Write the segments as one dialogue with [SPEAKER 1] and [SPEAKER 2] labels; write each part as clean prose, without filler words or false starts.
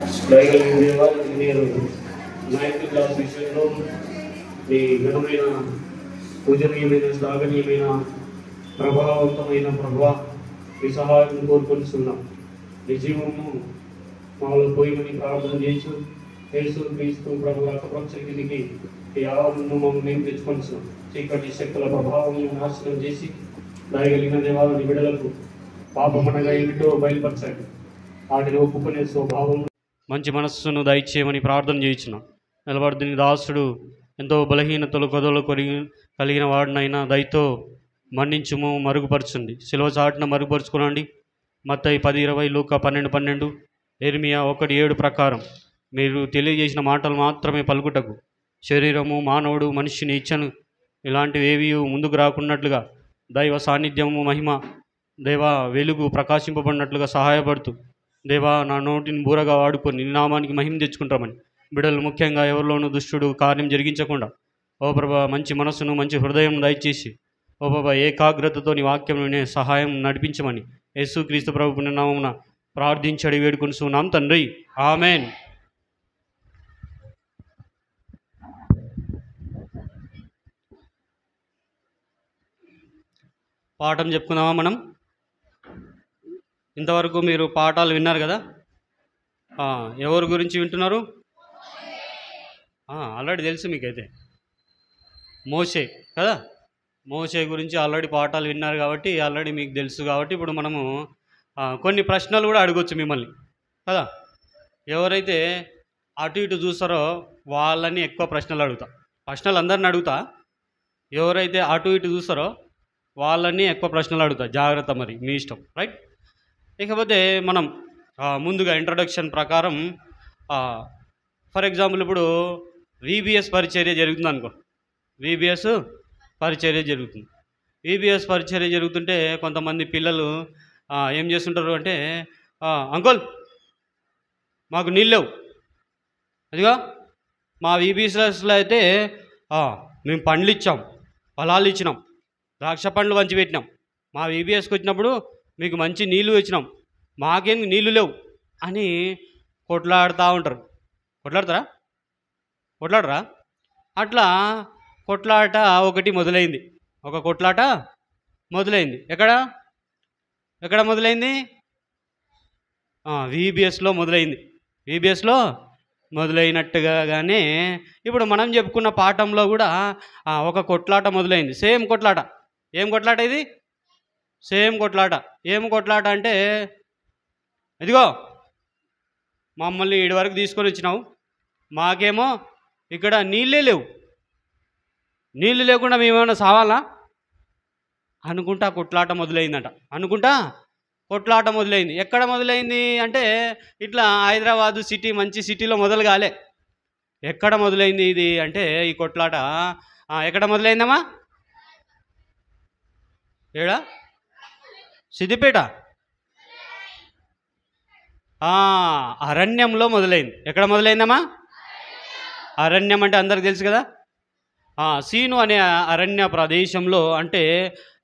[SPEAKER 1] దయగలిగిన దేవా, మీరు 9th క్లాస్ విషయంలో మీ ఘనమైన పూజనీయమైన శ్లాఘనీయమైన ప్రభావవంతమైన ప్రభా మీ సహాయం కోరుకొనిస్తున్నాం. మీ జీవము మాలో పోయిమని ప్రార్థన చేస్తూ యేసు క్రీస్తు ప్రభువు ప్రపంచకి ఈ ఆవరణను మమ్మల్ని మేము తెచ్చుకొనిస్తున్నాం. చీకటి శక్తుల ప్రభావం నాశనం చేసి దయగలిగిన దేవాలని బిడ్డలకు పాపమనగా ఏమిటో బయలుపరచండి. వాటిని ఒప్పుకునే స్వభావం మంచి మనస్సును దయచేయమని ప్రార్థన చేయించున్నాం. నిలబడుతున్న దాసుడు ఎంతో బలహీనతలు కథలు కలిగిన వాడినైనా దయతో మన్నించుము, మరుగుపరచండి. శిలువ చాటున మరుగుపరుచుకునండి. మత్తయి 10:20, లూకా 12:12, ఇర్మియా 1:7 ప్రకారం మీరు తెలియజేసిన మాటలు మాత్రమే పలుకుటకు శరీరము, మానవుడు, మనిషిని ఇచ్చను ఇలాంటివి ఏవి ముందుకు రాకున్నట్లుగా దైవ సాన్నిధ్యము, మహిమ, దేవా వెలుగు ప్రకాశింపబడినట్లుగా సహాయపడుతూ దేవా నా నోటిని బూరగా వాడుకొని నీ నామానికి మహిమ తెచ్చుకుంటామని బిడ్డలు ముఖ్యంగా ఎవరిలోనూ దుష్టుడు కార్యం జరిగించకుండా ఓ ప్రభా మంచి మనస్సును మంచి హృదయం దయచేసి ఓ బాబా ఏకాగ్రతతో నీ వాక్యం వినే సహాయం నడిపించమని యేసుక్రీస్తు ప్రభు పుణ్యనామమున ప్రార్థించడి వేడుకొనిస్తున్నాం తండ్రి, ఆమెన్. పాఠం చెప్పుకుందామా మనం? ఇంతవరకు మీరు పాఠాలు విన్నారు కదా. ఎవరి గురించి వింటున్నారు? ఆల్రెడీ తెలుసు మీకైతే, మోషే కదా. మోషే గురించి ఆల్రెడీ పాఠాలు విన్నారు కాబట్టి ఆల్రెడీ మీకు తెలుసు కాబట్టి ఇప్పుడు మనము కొన్ని ప్రశ్నలు కూడా అడగొచ్చు మిమ్మల్ని కదా. ఎవరైతే అటు ఇటు చూస్తారో వాళ్ళని ఎక్కువ ప్రశ్నలు అడుగుతా. ప్రశ్నలు అందరిని అడుగుతా, ఎవరైతే అటు ఇటు చూస్తారో వాళ్ళని ఎక్కువ ప్రశ్నలు అడుగుతా. జాగ్రత్త, మరి మీ ఇష్టం, రైట్. ఇకపోతే మనం ముందుగా ఇంట్రడక్షన్ ప్రకారం ఫర్ ఎగ్జాంపుల్ ఇప్పుడు విబిఎస్ పరిచర్య జరుగుతుంది అనుకో. విబిఎస్ పరిచర్య జరుగుతుంది. విబిఎస్ పరిచర్య జరుగుతుంటే కొంతమంది పిల్లలు ఏం చేస్తుంటారు అంటే, అంకుల్ మాకు నీళ్ళు లేవు. అదిగా మా విబిఎస్లో అయితే మేము పండ్లు ఇచ్చాం, ఫలాలు ఇచ్చినాం, ద్రాక్ష పండ్లు పంచిపెట్టినాం. మా విబిఎస్కి వచ్చినప్పుడు మీకు మంచి నీళ్ళు ఇచ్చినాం, మాకేం నీళ్ళు లేవు అని కొట్లాడుతూ ఉంటారు. కొట్లాడరా? అట్లా కొట్లాట ఒకటి మొదలైంది. ఒక కొట్లాట మొదలైంది. ఎక్కడ మొదలైంది? విబిఎస్లో మొదలైంది. విబిఎస్లో మొదలైనట్టుగానే ఇప్పుడు మనం చెప్పుకున్న పాఠంలో కూడా ఒక కొట్లాట మొదలైంది. సేమ్ కొట్లాట. ఏం కొట్లాట ఇది? సేమ్ కొట్లాట. ఏం కొట్లాట అంటే, ఇదిగో మమ్మల్ని ఇడి వరకు తీసుకొని వచ్చినావు, మాకేమో ఇక్కడ నీళ్ళే లేవు, నీళ్ళు లేకుండా మేమేమైనా సావాలా అనుకుంటా కొట్లాట మొదలైందంట. కొట్లాట మొదలైంది. ఎక్కడ మొదలైంది అంటే ఇట్లా హైదరాబాదు సిటీ, మంచి సిటీలో మొదలు కాలే. ఎక్కడ మొదలైంది ఇది అంటే ఈ కొట్లాట ఎక్కడ మొదలైందమ్మా? ఏడా? సిద్దిపేట అరణ్యంలో మొదలైంది. ఎక్కడ మొదలైందమ్మా? అరణ్యం అంటే అందరికి తెలుసు కదా. సీను అనే అరణ్య ప్రదేశంలో, అంటే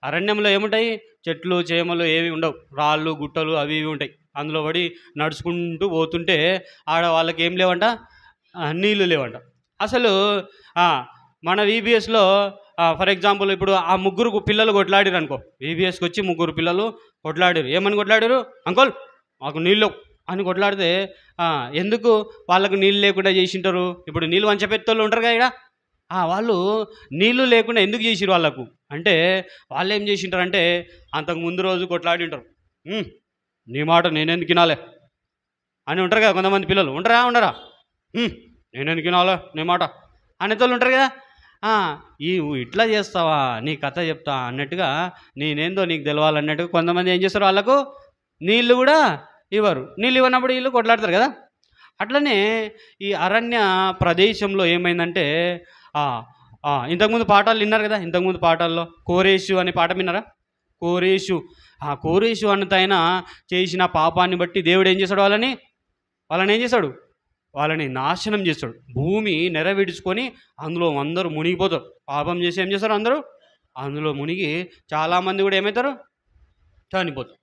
[SPEAKER 1] అరణ్యంలో ఏముంటాయి? చెట్లు, చేమలు ఏవి ఉండవు, రాళ్ళు, గుట్టలు అవి ఇవి ఉంటాయి. అందులో పడి నడుచుకుంటూ పోతుంటే ఆడ వాళ్ళకి ఏం లేవంట, నీళ్ళు లేవంట. అసలు మన విబిఎస్లో ఫర్ ఎగ్జాంపుల్ ఇప్పుడు ఆ ముగ్గురు పిల్లలు కొట్లాడారు అనుకో. విబిఎస్కి వచ్చి ముగ్గురు పిల్లలు కొట్లాడారు. ఏమని కొట్లాడారు? అంకుల్ మాకు నీళ్ళు అని కొట్లాడితే ఎందుకు వాళ్ళకు నీళ్ళు లేకుండా చేసింటారు? ఇప్పుడు నీళ్ళు వంచపెట్టేళ్ళు ఉంటారు కదా ఇక్కడ, వాళ్ళు నీళ్ళు లేకుండా ఎందుకు చేసిరు వాళ్ళకు అంటే, వాళ్ళు ఏం చేసింటారంటే అంతకు ముందు రోజు కొట్లాడి ఉంటారు. నీ మాట నేనెందుకు వినాలే అని ఉంటారు కదా కొంతమంది పిల్లలు. ఉండరా? నేనెందుకు వినాలే నీ మాట అనేతోళ్ళు ఉంటారు కదా. ఇట్లా చేస్తావా, నీ కథ చెప్తా అన్నట్టుగా, నేనేందో నీకు తెలవాలన్నట్టుగా కొంతమంది ఏం చేస్తారు, వాళ్ళకు నీళ్ళు కూడా ఇవ్వరు. నీళ్ళు ఇవ్వనప్పుడు వీళ్ళు కొట్లాడతారు కదా. అట్లనే ఈ అరణ్య ప్రదేశంలో ఏమైందంటే, ఇంతకుముందు పాఠాలు విన్నారు కదా. ఇంతకుముందు పాఠాల్లో కోరేషు అనే పాఠం విన్నారా? కోరేషు అన్నతైన చేసిన పాపాన్ని బట్టి దేవుడు ఏం చేస్తాడు? వాళ్ళని ఏం చేస్తాడు? వాళ్ళని నాశనం చేస్తాడు. భూమి నెరవేర్చుకొని అందులో అందరూ మునిగిపోతారు. పాపం చేసి ఏం చేస్తారు? అందరూ అందులో మునిగి చాలామంది కూడా ఏమవుతారు? చనిపోతారు.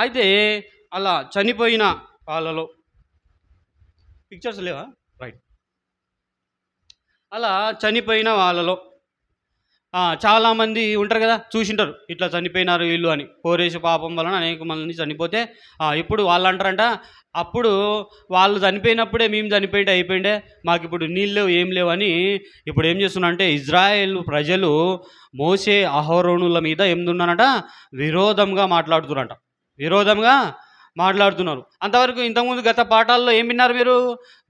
[SPEAKER 1] అయితే
[SPEAKER 2] అలా చనిపోయిన వాళ్ళలో పిక్చర్స్ లేవా? రైట్. అలా చనిపోయిన వాళ్ళలో చాలామంది ఉంటారు కదా, చూసింటారు ఇట్లా చనిపోయినారు వీళ్ళు అని. కోరేసు పాపం వలన అనేక మంది చనిపోతే ఇప్పుడు వాళ్ళు అంటారంట, అప్పుడు వాళ్ళు చనిపోయినప్పుడే మేము చనిపోయింటే అయిపోయిండే, మాకు ఇప్పుడు నీళ్ళు లేవు ఏం లేవు అని. ఇప్పుడు ఏం చేస్తున్నారంటే ఇజ్రాయేల్ ప్రజలు మోసే అహరోనుల మీద ఏమున్నారంట, విరోధంగా మాట్లాడుతున్నారు. అంతవరకు ఇంతకుముందు గత పాఠాల్లో ఏం విన్నారు మీరు?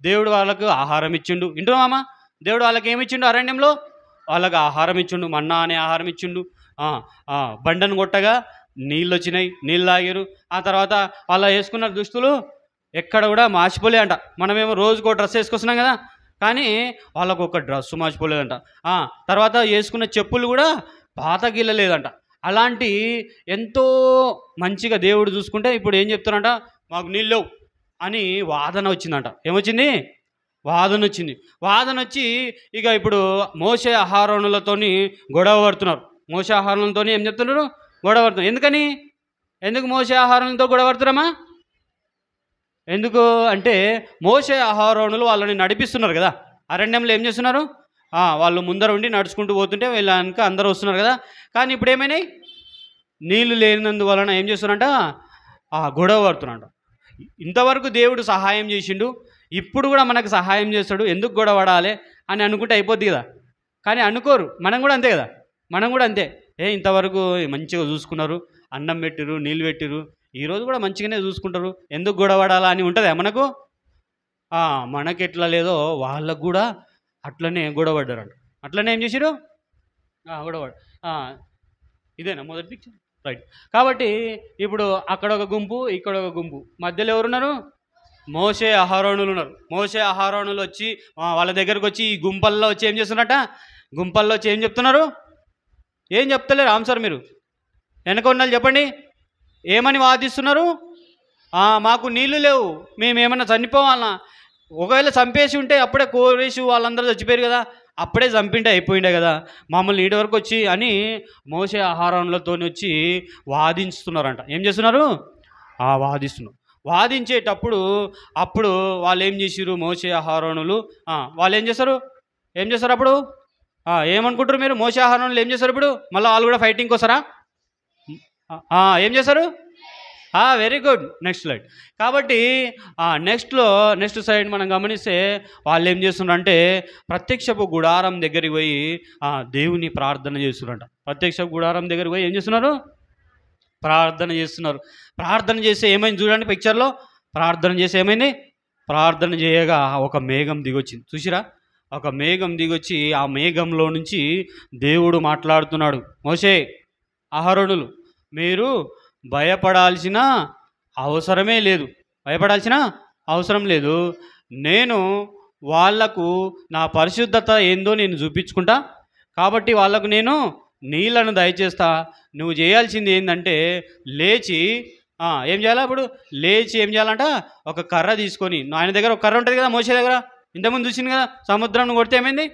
[SPEAKER 2] దేవుడు వాళ్ళకు ఆహారం ఇచ్చిండు. వింటున్నామా? దేవుడు వాళ్ళకి ఏమి ఇచ్చిండు? అరణ్యంలో వాళ్ళకి ఆహారం ఇచ్చిండు, మన్నా అనే ఆహారం ఇచ్చిండు. బండను కొట్టగా నీళ్ళు వచ్చినాయి, నీళ్ళు తాగారు. ఆ తర్వాత వాళ్ళ వేసుకున్న దుస్తులు ఎక్కడ కూడా మార్చిపోలే అంట. మనమేమో రోజుకో డ్రెస్ వేసుకొస్తున్నాం కదా, కానీ వాళ్ళకు ఒక డ్రెస్సు మార్చిపోలేదంట. తర్వాత వేసుకున్న చెప్పులు కూడా పాత గిల్లలేదంట. అలాంటి ఎంతో మంచిగా దేవుడు చూసుకుంటే ఇప్పుడు ఏం చెప్తారంట, మాకు నీళ్ళు లేవు అని వాదన వచ్చిందంట. ఏమొచ్చింది? వాదన వచ్చి ఇక ఇప్పుడు మోసే అహరోనులతోని గొడవ పడుతున్నారు. మోసే అహరోనులతో ఏం చెప్తున్నారు? గొడవ పడుతున్నారు. ఎందుకు మోసే అహరోనులతో గొడవ పడుతున్నామా? ఎందుకు అంటే మోసే అహరోనులు వాళ్ళని నడిపిస్తున్నారు కదా. అరణ్యంలో ఏం చేస్తున్నారు? వాళ్ళు ముందర ఉండి నడుచుకుంటూ పోతుంటే వీళ్ళక అందరూ వస్తున్నారు కదా. కానీ ఇప్పుడు ఏమైనాయి? నీళ్లు లేనందువలన ఏం చేస్తున్నారంట, గొడవ పడుతున్నారంట. ఇంతవరకు దేవుడు సహాయం చేసిండు, ఇప్పుడు కూడా మనకు సహాయం చేస్తాడు, ఎందుకు గొడవ పడాలి అని అనుకుంటే అయిపోద్ది కదా. కానీ అనుకోరు. మనం కూడా అంతే కదా, ఇంతవరకు మంచిగా చూసుకున్నారు, అన్నం పెట్టిరు, నీళ్ళు పెట్టిరు, ఈరోజు కూడా మంచిగానే చూసుకుంటారు, ఎందుకు గొడవ పడాలా అని ఉంటుందా మనకు? మనకి ఎట్లా లేదో వాళ్ళకు కూడా అట్లనే గొడవ పడ్డారంట. అట్లనే ఏం చేసిరు? గొడవ. ఇదేనా మొదటి పిక్చర్? రైట్. కాబట్టి ఇప్పుడు అక్కడ ఒక గుంపు, ఇక్కడ ఒక గుంపు, మధ్యలో ఎవరున్నారు? మోసే అహరోనులు ఉన్నారు. మోసే అహరోనులు వచ్చి వాళ్ళ దగ్గరకు వచ్చి ఈ గుంపల్లో వచ్చి ఏం చేస్తున్నారట? గుంపల్లో వచ్చి ఏం చెప్తున్నారు? ఏం చెప్తలేరు ఆన్సర్ మీరు. వెనక ఉన్నది చెప్పండి, ఏమని వాదిస్తున్నారు? మాకు నీళ్లు లేవు, మేమేమన్నా చనిపోవాలన్నా, ఒకవేళ చంపేసి ఉంటే అప్పుడే కోరేసి వాళ్ళందరూ చచ్చిపోయారు కదా, అప్పుడే చంపింటే అయిపోయిండే కదా, మమ్మల్ని నీటి వరకు వచ్చి అని మోసే అహరోనులతో వచ్చి వాదిస్తున్నారంట. ఏం చేస్తున్నారు? వాదించేటప్పుడు అప్పుడు వాళ్ళు ఏం చేసిరు? మోసే అహరోనులు వాళ్ళు ఏం చేస్తారు అప్పుడు? ఏమనుకుంటారు మీరు? మోసే అహరోనులు ఏం చేస్తారు ఇప్పుడు? మళ్ళీ వాళ్ళు కూడా ఫైటింగ్కి వస్తారా? ఏం చేస్తారు? Very good. Next slide. కాబట్టి నెక్స్ట్ సైడ్ మనం గమనిస్తే వాళ్ళు ఏం చేస్తున్నారంటే ప్రత్యక్షపు గుడారం దగ్గరికి పోయి దేవుని ప్రార్థన చేస్తున్నారంట. ప్రత్యక్షపు గుడారం దగ్గరికి పోయి ఏం చేస్తున్నారు? ప్రార్థన చేస్తే ఏమైంది చూడండి పిక్చర్లో. ప్రార్థన చేసి ఏమైంది? ప్రార్థన చేయగా ఒక మేఘం దిగొచ్చింది. చూసిరా? ఒక మేఘం దిగొచ్చి ఆ మేఘంలో నుంచి దేవుడు మాట్లాడుతున్నాడు. మోసే అహరోనులు, మీరు భయపడాల్సిన అవసరం లేదు, నేను వాళ్లకు నా పరిశుద్ధత ఏందో నేను చూపించుకుంటా, కాబట్టి వాళ్లకు నేను నీళ్లను దయచేస్తా. నువ్వు చేయాల్సింది ఏంటంటే లేచి ఏం చేయాలా? ఇప్పుడు లేచి ఏం చేయాలంట? ఒక కర్ర తీసుకొని, ఆయన దగ్గర ఒక కర్ర ఉంటుంది కదా, మోసే దగ్గర ఇంతకుముందు చూసింది కదా, సముద్రం కొడితే ఏమైంది?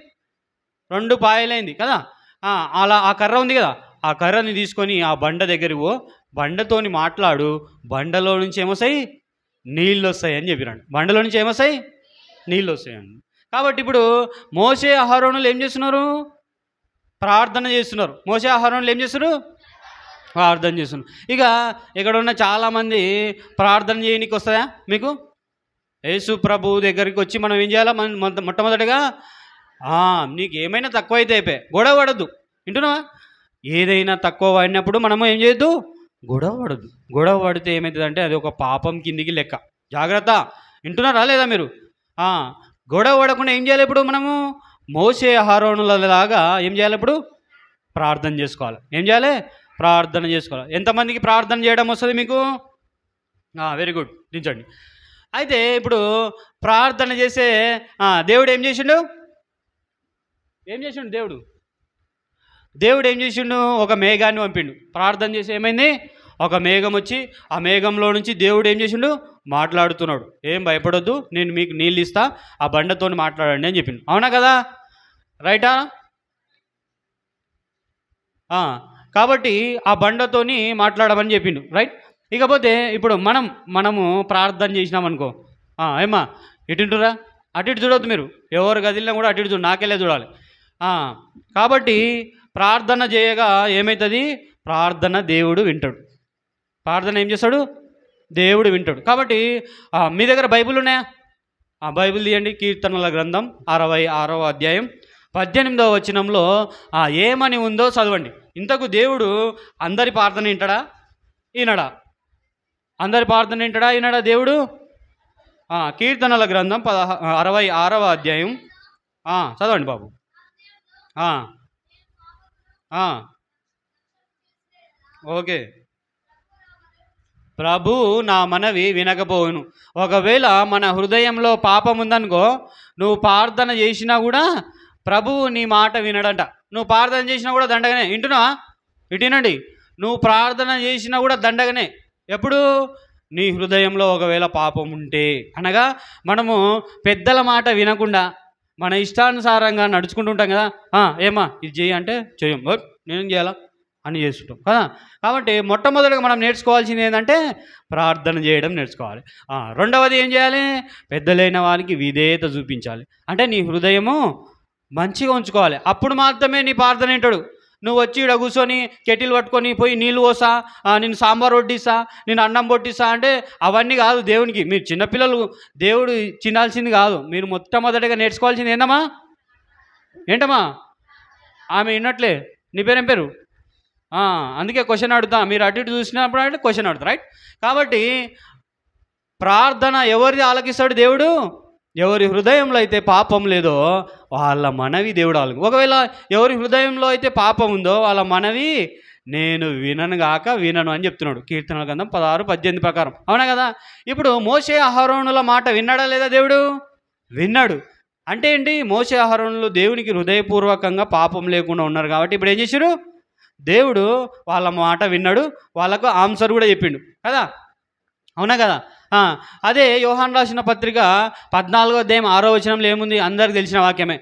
[SPEAKER 2] 2 పాయలైంది కదా. అలా ఆ కర్ర ఉంది కదా, ఆ కర్రని తీసుకొని ఆ బండ దగ్గరికి బండతోని మాట్లాడు, బండలో నుంచి ఏమొస్తాయి? నీళ్ళు వస్తాయి అని చెప్పినాడు. బండలో నుంచి ఏమొస్తాయి? నీళ్ళు వస్తాయండి. కాబట్టి ఇప్పుడు మోసే అహరోనులు ఏం చేస్తున్నారు? ప్రార్థన చేస్తున్నారు. మోసే అహరోనులు ఏం చేస్తున్నారు? ప్రార్థన చేస్తున్నారు. ఇక ఇక్కడ ఉన్న చాలామంది ప్రార్థన చేయడానికి వస్తుందా మీకు? యేసు ప్రభు దగ్గరికి వచ్చి మనం ఏం చేయాలా? మొట్టమొదటిగా నీకు ఏమైనా తక్కువ అయితే అయిపోయి గొడవ పడద్దు. వింటున్నావా? ఏదైనా తక్కువ పడినప్పుడు మనము ఏం చేయొద్దు? గొడవ పడితే ఏమవుతుందంటే అది ఒక పాపం కిందికి లెక్క. జాగ్రత్త. వింటున్నారా లేదా మీరు? గొడవ పడకుండా ఏం చేయాలి ఇప్పుడు మనము? మోసే అహరోనులలాగా ఏం చేయాలి ఇప్పుడు? ప్రార్థన చేసుకోవాలి. ఏం చేయాలి? ప్రార్థన చేసుకోవాలి. ఎంతమందికి ప్రార్థన చేయడం వస్తుంది మీకు? వెరీ గుడ్, దించండి. అయితే ఇప్పుడు ప్రార్థన చేసే దేవుడు ఏం చేసిండు? దేవుడు ఏం చేసిండు? ఒక మేఘాన్ని పంపిండు. ప్రార్థన చేసి ఏమైంది? ఒక మేఘం వచ్చి ఆ మేఘంలో నుంచి దేవుడు ఏం చేసిండు? మాట్లాడుతున్నాడు. ఏం భయపడొద్దు, నేను మీకు నీళ్ళు ఇస్తా, ఆ బండతో మాట్లాడండి అని చెప్పిండు. అవునా కదా? రైటా? కాబట్టి ఆ బండతోని మాట్లాడమని చెప్పిండు. రైట్. ఇకపోతే ఇప్పుడు మనము ప్రార్థన చేసినామనుకో, ఏమా ఇటుంటురా, అటు ఇటు చూడొద్దు మీరు, ఎవరు గదిలినా కూడా అటు ఇటు చూడు, నాకెళ్ళే చూడాలి. కాబట్టి ప్రార్థన చేయగా ఏమవుతుంది? ప్రార్థన దేవుడు వింటాడు. ప్రార్థన ఏం చేస్తాడు? దేవుడు వింటాడు. కాబట్టి మీ దగ్గర బైబిల్ ఉన్నాయా? బైబిల్ తీయండి. కీర్తనల గ్రంథం 66వ అధ్యాయం 18వ వచనంలో ఏమని ఉందో చదవండి. ఇంతకు దేవుడు అందరి ప్రార్థన వింటాడా? ఈనడా? అందరి ప్రార్థన వింటాడా? ఈనడా దేవుడు? కీర్తనల గ్రంథం 66వ అధ్యాయం చదవండి బాబు. ఓకే. ప్రభు నా మనవి వినకపోవును. ఒకవేళ మన హృదయంలో పాపం ఉందనుకో, నువ్వు ప్రార్థన చేసినా కూడా ప్రభువు నీ మాట వినడంట. నువ్వు ప్రార్థన చేసినా కూడా దండగనే. వింటున్నావా? వింటునండి. నువ్వు ప్రార్థన చేసినా కూడా దండగనే. ఎప్పుడు? నీ హృదయంలో ఒకవేళ పాపం ఉంటే, అనగా మనము పెద్దల మాట వినకుండా మన ఇష్టానుసారంగా నడుచుకుంటూ ఉంటాం కదా. ఏమా ఇది చేయి అంటే చేయం, నేనేం చేయాలా అని చేస్తుంటాం కదా. కాబట్టి మొట్టమొదటిగా మనం నేర్చుకోవాల్సింది ఏంటంటే ప్రార్థన చేయడం నేర్చుకోవాలి. రెండవది ఏం చేయాలి? పెద్దలైన వారికి విధేయత చూపించాలి. అంటే నీ హృదయము మంచిగా ఉంచుకోవాలి. అప్పుడు మాత్రమే నీ ప్రార్థన వింటాడు. నువ్వు వచ్చి ఇక్కడ కూర్చొని కెటిల్ పట్టుకొని పోయి నీళ్ళు పోసా, నేను సాంబార్ వడ్డిస్తా, నేను అన్నం పొట్టిస్తా అంటే అవన్నీ కాదు దేవునికి. మీరు చిన్నపిల్లలు, దేవుడు తినాల్సింది కాదు. మీరు మొట్టమొదటిగా నేర్చుకోవాల్సింది ఏంటమ్మా? ఆమె విన్నట్లే. నీ పేరేం పేరు? అందుకే క్వశ్చన్ అడుగుతా. మీరు అటు ఇటు చూసినప్పుడు అంటే క్వశ్చన్ అడుగుతా, రైట్? కాబట్టి ప్రార్థన ఎవరిది ఆలకిస్తాడు దేవుడు? ఎవరి హృదయంలో అయితే పాపం లేదో వాళ్ళ మనవి దేవుడు ఆలకి. ఒకవేళ ఎవరి హృదయంలో అయితే పాపం ఉందో వాళ్ళ మనవి నేను వినను అని చెప్తున్నాడు కీర్తనల గ్రంథం 16:18 ప్రకారం. అవునా కదా? ఇప్పుడు మోషే అహరోనుల మాట విన్నాడా లేదా దేవుడు? విన్నాడు. అంటే ఏంటి? మోషే అహరోనులు దేవునికి హృదయపూర్వకంగా పాపం లేకుండా ఉన్నారు కాబట్టి ఇప్పుడు ఏం చేశారు? దేవుడు వాళ్ళ మాట విన్నాడు, వాళ్ళకు ఆన్సర్ కూడా చెప్పిండు కదా. అవునా కదా? అదే యోహాను రాసిన పత్రిక 14వ అధ్యాయం 6వ వచనంలో ఏముంది? అందరికి తెలిసిన వాక్యమే.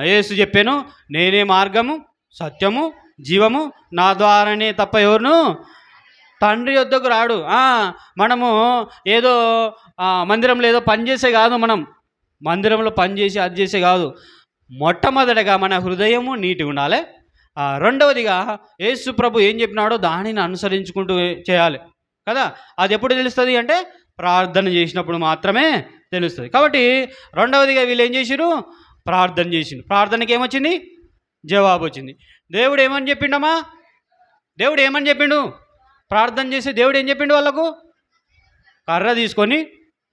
[SPEAKER 2] యేసు చెప్పాను, నేనే మార్గము సత్యము జీవము, నా ద్వారానే తప్ప ఎవరును తండ్రి యొద్దకు రాడు. మనము ఏదో మందిరంలో ఏదో పని చేసే కాదు, మనం మందిరంలో పని చేసి అది చేసే కాదు. మొట్టమొదటిగా మన హృదయము నీటిగా ఉండాలి. రెండవదిగా యేసు ప్రభు ఏం చెప్పినాడో దానిని అనుసరించుకుంటూ చేయాలి కదా. అది ఎప్పుడు తెలుస్తుంది అంటే ప్రార్థన చేసినప్పుడు మాత్రమే తెలుస్తుంది. కాబట్టి రెండవదిగా వీళ్ళు ఏం చేసిరు? ప్రార్థన చేసిండు. ప్రార్థనకి ఏమొచ్చింది? జవాబు వచ్చింది. దేవుడు ఏమని చెప్పిండమ్మా? దేవుడు ఏమని చెప్పిండు? ప్రార్థన చేసి దేవుడు ఏం చెప్పిండు? వాళ్ళకు కర్ర తీసుకొని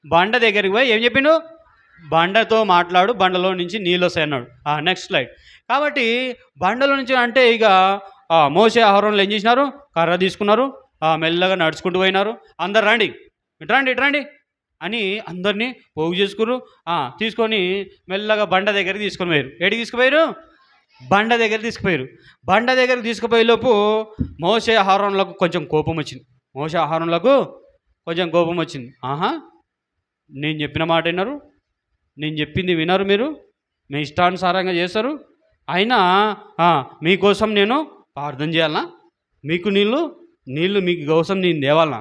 [SPEAKER 2] బండ దగ్గరికి పోయి ఏం చెప్పిండు? బండతో మాట్లాడు, బండలో నుంచి నీళ్ళు వస్తాయి అన్నాడు. Next slide. కాబట్టి బండలో నుంచి అంటే ఇక మోషే అహరోనులు ఏం చేసినారు? కర్ర తీసుకున్నారు, మెల్లగా నడుచుకుంటూ పోయినారు. అందరు రండి, ఇట్రండి అని అందరినీ పోగు చేసుకున్నారు. తీసుకొని మెల్లగా బండ దగ్గరికి తీసుకొని పోయారు. ఏడికి తీసుకుపోయారు? బండ దగ్గర తీసుకుపోయారు. బండ దగ్గరికి తీసుకుపోయేలోపు మోషే అహరోనులకు కొంచెం కోపం వచ్చింది. నేను చెప్పిన మాట విన్నారు, నేను చెప్పింది వినరు, మీరు మీ ఇష్టానుసారంగా చేస్తారు. అయినా మీకోసం నేను ప్రార్థన చేయాలనా? మీకు నీళ్ళు మీకు కోసం నేను తేవాలనా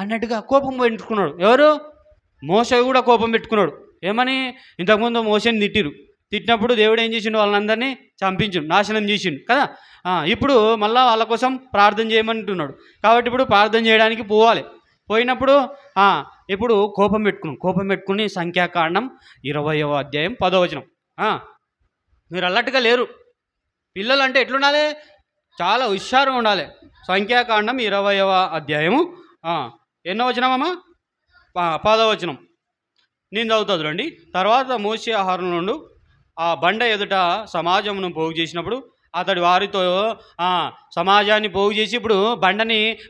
[SPEAKER 2] అన్నట్టుగా కోపం పెట్టుకున్నాడు. ఎవరు? మోషే కూడా కోపం పెట్టుకున్నాడు. ఏమని? ఇంతకుముందు మోషేని తిట్టినప్పుడు దేవుడు ఏం చేసిండు? వాళ్ళందరినీ చంపించిండు, నాశనం చేసిండు కదా. ఇప్పుడు మళ్ళీ వాళ్ళ కోసం ప్రార్థన చేయమంటున్నాడు. కాబట్టి ఇప్పుడు ప్రార్థన చేయడానికి పోవాలి. పోయినప్పుడు ఇప్పుడు కోపం పెట్టుకుని సంఖ్యాకాండం 20వ అధ్యాయం 10వ వచనం. మీరు అల్లట్టుగా లేరు. పిల్లలు అంటే ఎట్లుండాలి? చాలా హుషారుగా ఉండాలి. సంఖ్యాకాండం 20వ అధ్యాయము ఎన్నో వచనమమ్మా? 10వ వచనం. నేను చదువుతుంది రండి. తర్వాత మోషే అహరోను నుండి ఆ బండ ఎదుట సమాజమును పోగు చేసినప్పుడు అతడు వారితో సమాజాన్ని పోగు చేసి ఇప్పుడు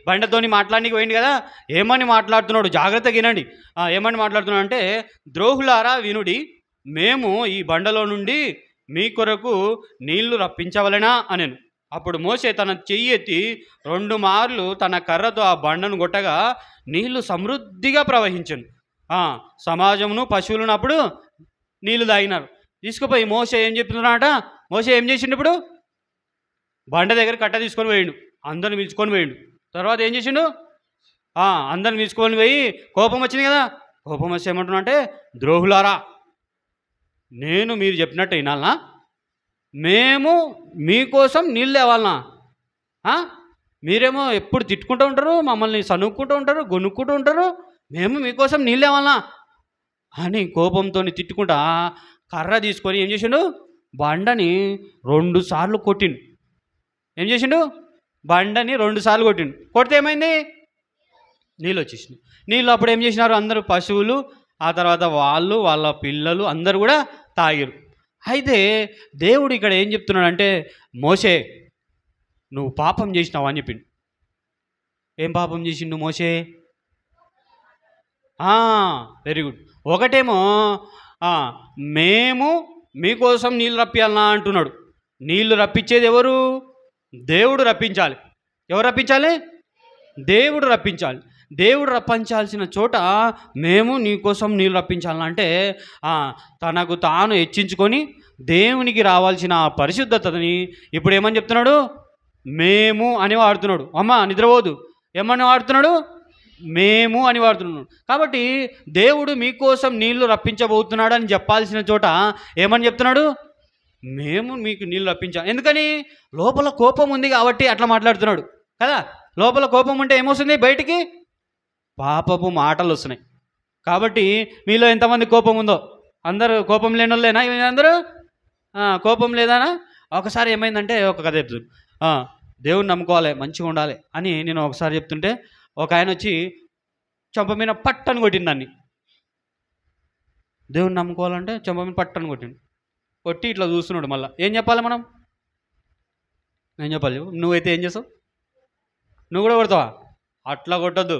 [SPEAKER 2] బండతోని మాట్లాడడానికి పోయింది కదా. ఏమని మాట్లాడుతున్నాడు? జాగ్రత్తగా వినండి. ఏమని మాట్లాడుతున్నాడు అంటే, ద్రోహులారా వినుడి, మేము ఈ బండలో నుండి మీ కొరకు నీళ్లు రప్పించవలెనా అనెను. అప్పుడు మోషే తన చెయ్యి ఎత్తి 2 మార్లు తన కర్రతో ఆ బండను కొట్టగా నీళ్లు సమృద్ధిగా ప్రవహించను. సమాజమును పశువులను అప్పుడు నీళ్లు తాగినారు. తీసుకుపోయి మోషే ఏం చెప్తున్నాడట? మోషే ఏం చేసిండు? ఇప్పుడు బండ దగ్గర కట్ట తీసుకొని పోయిండు, అందరిని పిలుచుకొని పోయిండు. తర్వాత ఏం చేసిండు? అందరిని తీసుకొని పోయి కోపం వచ్చింది కదా, కోపం వచ్చి ఏమంటున్నా అంటే, ద్రోహులారా, నేను మీరు చెప్పినట్టు వినాలనా? మేము మీకోసం నీళ్ళు తేవాలనా? మీరేమో ఎప్పుడు తిట్టుకుంటూ ఉంటారు, మమ్మల్ని సనుక్కుంటూ ఉంటారు, గొనుక్కుంటూ ఉంటారు, మేము మీకోసం నీళ్ళు తేవాలనా అని కోపంతో తిట్టుకుంటా కర్ర తీసుకొని ఏం చేసిండు, బండని 2 సార్లు కొట్టిండు. ఏం చేసిండు, బండని 2 సార్లు కొట్టిండు. కొడితే ఏమైంది, నీళ్ళు వచ్చేసింది. నీళ్ళు అప్పుడు ఏం చేసినారు, అందరూ పశువులు, ఆ తర్వాత వాళ్ళు, వాళ్ళ పిల్లలు అందరూ కూడా తాగిరు. అయితే దేవుడు ఇక్కడ ఏం చెప్తున్నాడంటే, మోషే నువ్వు పాపం చేసినావు అని చెప్పిండు. ఏం పాపం చేసిండు మోషే? Very good. ఒకటేమో మేము మీకోసం నీళ్ళు రప్పియాలనా అంటున్నాడు. నీళ్లు రప్పించేది ఎవరు? దేవుడు రప్పించాలి. ఎవరు రప్పించాలి? దేవుడు రప్పించాలి. దేవుడు రప్పించాల్సిన చోట మేము నీకోసం నీళ్ళు రప్పించాలంటే తనకు తాను హెచ్చించుకొని దేవునికి రావాల్సిన పరిశుద్ధతని ఇప్పుడు ఏమని చెప్తున్నాడు, మేము అని వాడుతున్నాడు. అమ్మ నిద్రపోదు, ఏమని వాడుతున్నాడు, మేము అని వాడుతున్నాడు. కాబట్టి దేవుడు మీకోసం నీళ్లు రప్పించబోతున్నాడు అని చెప్పాల్సిన చోట ఏమని చెప్తున్నాడు, మేము మీకు నీళ్ళు రప్పించాం. ఎందుకని? లోపల కోపం ఉంది కాబట్టి అట్లా మాట్లాడుతున్నాడు కదా. లోపల కోపం ఉంటే ఏమొస్తుంది, బయటికి పాపపు మాటలు వస్తున్నాయి. కాబట్టి మీలో ఎంతమంది కోపం ఉందో, అందరూ కోపం లేని వాళ్ళేనా? అందరూ కోపం లేదానా? ఒకసారి ఏమైందంటే, ఒక కథ చెప్తాను. దేవుని నమ్ముకోవాలి, మంచిగా ఉండాలి అని నేను ఒకసారి చెప్తుంటే ఒక ఆయన వచ్చి చెంప మీద పట్టని కొట్టింది దాన్ని. దేవుని నమ్ముకోవాలంటే చెంప మీద పట్టని కొట్టిండు. కొట్టి ఇట్లా చూస్తున్నాడు. మళ్ళీ ఏం చెప్పాలి మనం? ఏం చెప్పాలి? నువ్వైతే ఏం చేస్తావు? నువ్వు కూడా కొడతావా? అట్లా కొట్టద్దు.